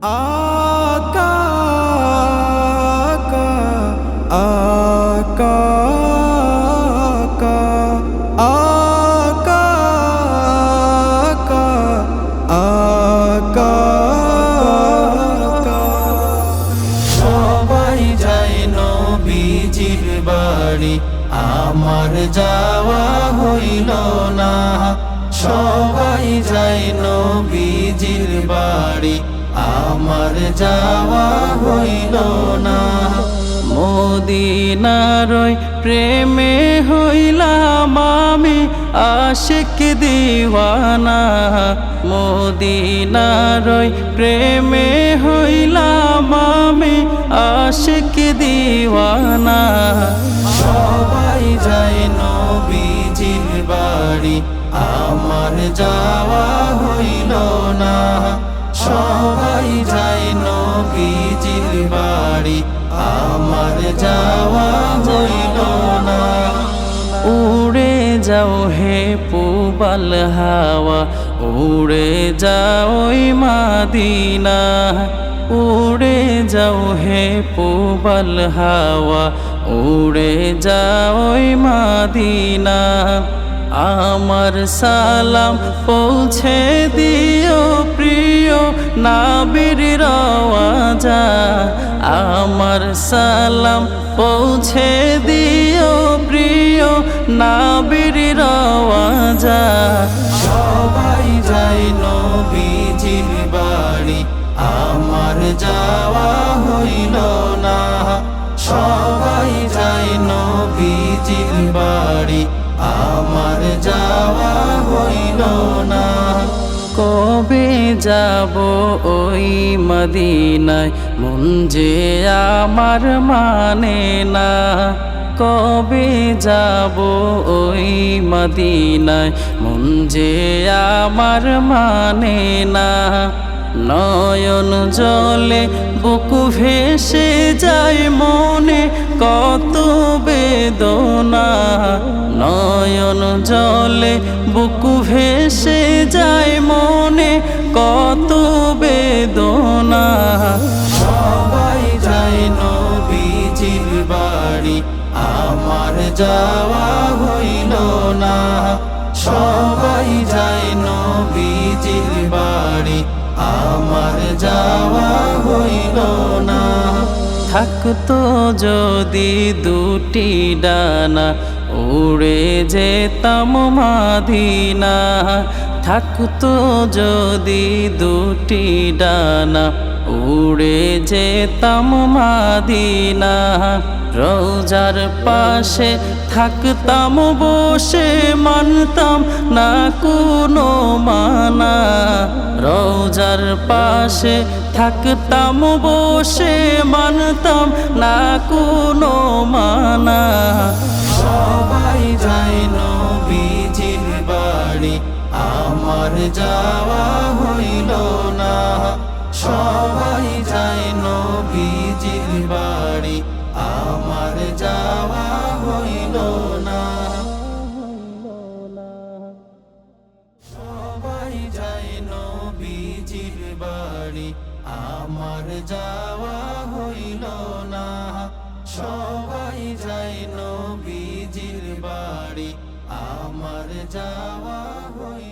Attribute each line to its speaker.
Speaker 1: आका आका आका आका आका आका সবাই যায় নবীজির বাড়ি আমার যাওয়া হইল না সবাই যায় নবীজির বাড়ি আমার যাওয়া হইল না মদিনার প্রেমে হইলাম আমি আশিক দিওয়ানা মদিনার প্রেমে হইলাম আমি আশিক দিওয়ানা সবাই যায় নবীজির বাড়ি আমার যাওয়া হইল না সবাই যায় নবীজির বাড়ি আমার যাওয়া হইল না উড়ে যাও হে পূবাল হাওয়া উড়ে যাও মাদিনা উড়ে যাও হে পূবাল হাওয়া উড়ে যাও মাদিনা আমার সালাম পৌঁছে দিও প্রিয় নাবির রওয়াজা আমার সালাম পৌঁছে দিও প্রিয় নাবির রওয়াজা সবাই যায় নবীজির বাড়ি আমার যাওয়া হইল না সবাই যায় নবীজির বাড়ি আমার যাওয়া হইল না কবে যাব ওই মদিনায় মন যে আমার মানে না কবে যাব ওই মদিনায় মন যে আমার মানে না নয়ন জলে বুক ভেসে যায় মনে কত বেদনা নয়ন জলে বুক ভেসে যায় মনে কত বেদনা সবাই যায় নবীজির বাড়ি আমার যাওয়া হইল না সবাই যায় নবীজির বাড়ি আমার যাওয়া হইল না থাকতো যদি দুটি ডানা উড়ে যেতাম মাদিনা থাকতো যদি দুটি ডানা উড়ে যেতাম মাদিনা রোজার পাশে থাকতাম বসে মানতাম না কোনো মানা রোজার পাশে থাকতাম বসে মানতাম না কোনো মানা সবাই যায় নবীজির বাড়ি আমার যাওয়া হইল না সবাই যায় নবীজির বাড়ি আমার যাওয়া হইল না সবাই যায় নবীজির বাড়ি আমার যাওয়া হইল না সবাই যায় নবীজির বাড়ি আমার যাওয়া হইল